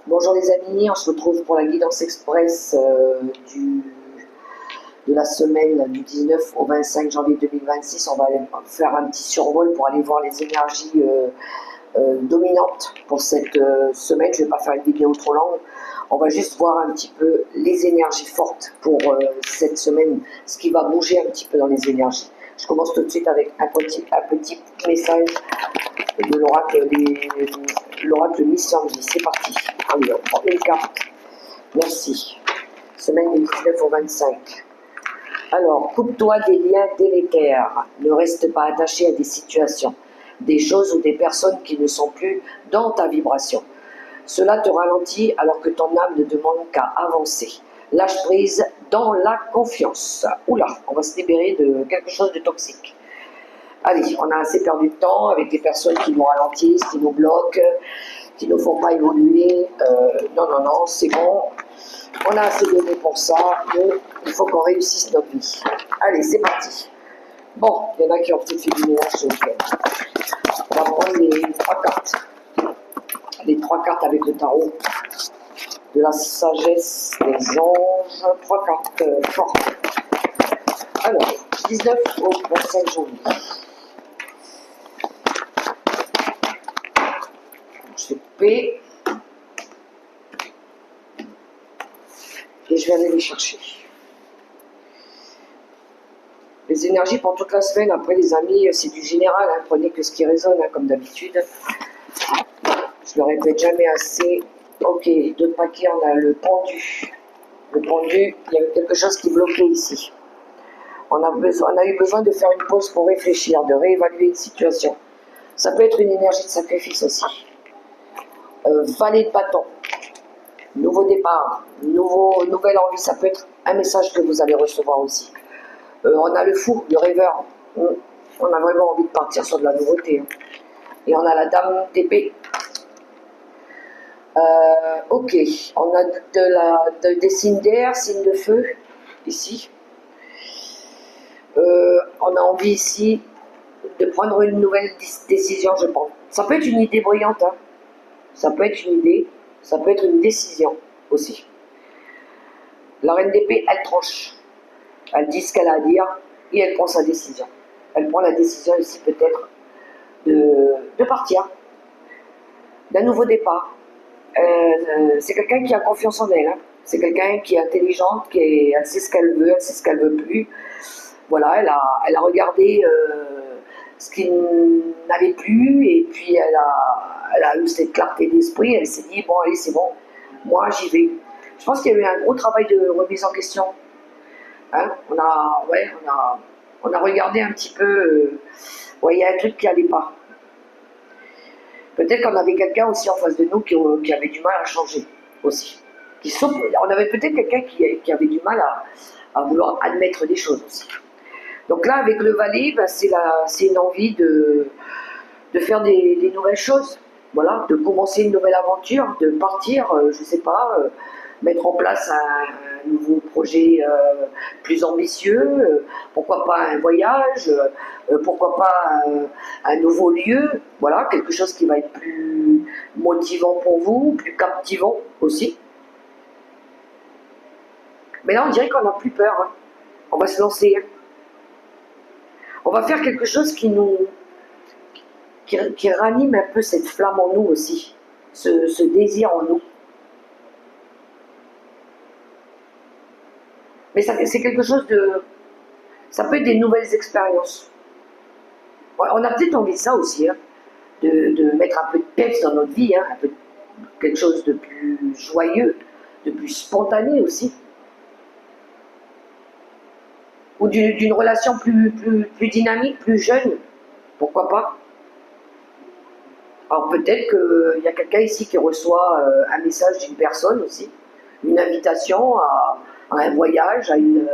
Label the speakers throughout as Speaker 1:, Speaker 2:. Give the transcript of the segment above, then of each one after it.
Speaker 1: Bonjour les amis, on se retrouve pour la guidance express de la semaine du 19 au 25 janvier 2026. On va aller faire un petit survol pour aller voir les énergies dominantes pour cette semaine. Je ne vais pas faire une vidéo trop longue. On va juste voir un petit peu les énergies fortes pour cette semaine, ce qui va bouger un petit peu dans les énergies. Je commence tout de suite avec un petit message de l'oracle Miss Sandy. C'est parti. Allez, on prend une carte. Merci. Semaine du 19 au 25. Alors, coupe-toi des liens délétères. Ne reste pas attaché à des situations, des choses ou des personnes qui ne sont plus dans ta vibration. Cela te ralentit alors que ton âme ne demande qu'à avancer. Lâche prise dans la confiance. Oula, on va se libérer de quelque chose de toxique. Allez, on a assez perdu de temps avec des personnes qui nous ralentissent, qui nous bloquent, qui ne nous font pas évoluer. Non, c'est bon. On a assez donné pour ça. Il faut qu'on réussisse notre vie. Allez, c'est parti. Bon, il y en a qui ont peut-être fait du ménage ce week-end. On va prendre les trois cartes. Les trois cartes avec le tarot. De la sagesse des anges. Trois cartes fortes. Alors, 19 au 25 janvier. Je fais P. Et je vais aller les chercher. Les énergies pour toute la semaine, après les amis, c'est du général, hein, prenez que ce qui résonne, hein, comme d'habitude. Je le répète jamais assez. Ok, d'autres paquets, on a le pendu. Le pendu, il y a quelque chose qui bloquait ici. On a eu besoin de faire une pause pour réfléchir, de réévaluer une situation. Ça peut être une énergie de sacrifice aussi. Valet de bâton. Nouveau départ, nouvelle envie, ça peut être un message que vous allez recevoir aussi. On a le fou, le rêveur. On a vraiment envie de partir sur de la nouveauté. Hein. Et on a la dame d'épée. Ok, on a des signes d'air, signes de feu, ici. On a envie ici de prendre une nouvelle décision, je pense. Ça peut être une idée brillante, hein. Ça peut être une idée, ça peut être une décision aussi. La reine d'épée, elle tranche. Elle dit ce qu'elle a à dire et elle prend sa décision. Elle prend la décision ici peut-être de partir, d'un nouveau départ. C'est quelqu'un qui a confiance en elle. Hein. C'est quelqu'un qui est intelligente, elle sait ce qu'elle veut, elle sait ce qu'elle veut plus. Voilà, elle a regardé ce qui n'allait plus et puis elle a eu cette clarté d'esprit. Elle s'est dit bon allez c'est bon, moi j'y vais. Je pense qu'il y a eu un gros travail de remise en question. Hein, on a regardé un petit peu. Il y a un truc qui n'allait pas. Peut-être qu'on avait quelqu'un aussi en face de nous qui avait du mal à changer aussi. On avait peut-être quelqu'un qui avait du mal à vouloir admettre des choses aussi. Donc là, avec le valet, c'est une envie de faire des nouvelles choses. Voilà, de commencer une nouvelle aventure, de partir, je ne sais pas, mettre en place un nouveau projet plus ambitieux, pourquoi pas un voyage, pourquoi pas un nouveau lieu, voilà, quelque chose qui va être plus motivant pour vous, plus captivant aussi. Mais là, on dirait qu'on n'a plus peur, hein. On va se lancer. Hein. On va faire quelque chose qui ranime un peu cette flamme en nous aussi, ce désir en nous. Mais c'est quelque chose de... Ça peut être des nouvelles expériences. On a peut-être envie de ça aussi, hein, de mettre un peu de peps dans notre vie, hein, un peu quelque chose de plus joyeux, de plus spontané aussi. Ou d'une relation plus dynamique, plus jeune, pourquoi pas. Alors peut-être qu'il y a quelqu'un ici qui reçoit un message d'une personne aussi, une invitation à un voyage, à une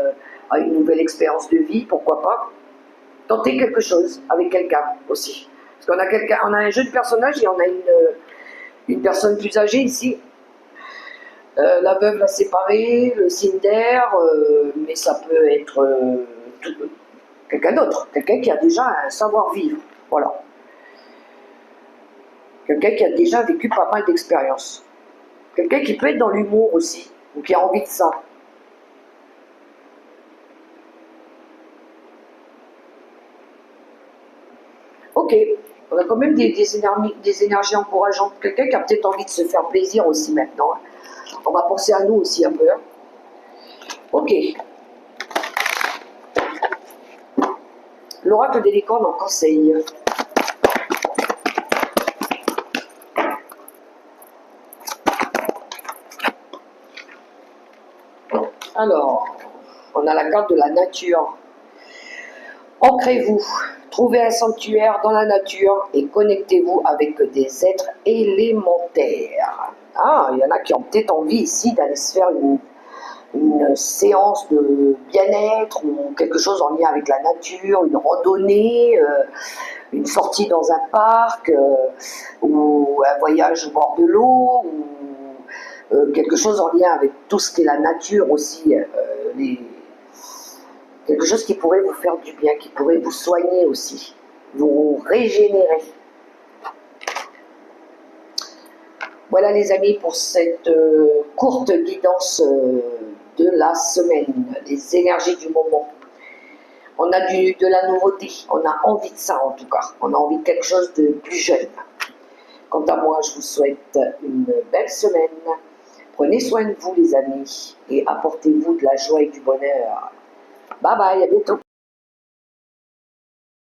Speaker 1: nouvelle expérience de vie, pourquoi pas. Tenter quelque chose avec quelqu'un aussi. Parce on a un jeune personnage et on a une personne plus âgée ici. La veuve, la séparée, le signe d'air, mais ça peut être quelqu'un d'autre, quelqu'un qui a déjà un savoir-vivre. Voilà. Quelqu'un qui a déjà vécu pas mal d'expériences. Quelqu'un qui peut être dans l'humour aussi, ou qui a envie de ça. Ok, on a quand même des énergies encourageantes. Quelqu'un qui a peut-être envie de se faire plaisir aussi maintenant. On va penser à nous aussi un peu. Hein. Ok. L'oracle des licornes en conseil. Alors, on a la carte de la nature. Ancrez-vous, trouvez un sanctuaire dans la nature et connectez-vous avec des êtres élémentaires. Ah, il y en a qui ont peut-être envie ici d'aller se faire une séance de bien-être ou quelque chose en lien avec la nature, une randonnée, une sortie dans un parc ou un voyage au bord de l'eau ou quelque chose en lien avec tout ce qui est la nature aussi, quelque chose qui pourrait vous faire du bien, qui pourrait vous soigner aussi, vous régénérer. Voilà les amis pour cette courte guidance de la semaine, les énergies du moment. On a de la nouveauté, on a envie de ça en tout cas, on a envie de quelque chose de plus jeune. Quant à moi, je vous souhaite une belle semaine. Prenez soin de vous les amis et apportez-vous de la joie et du bonheur. Bye bye, à bientôt.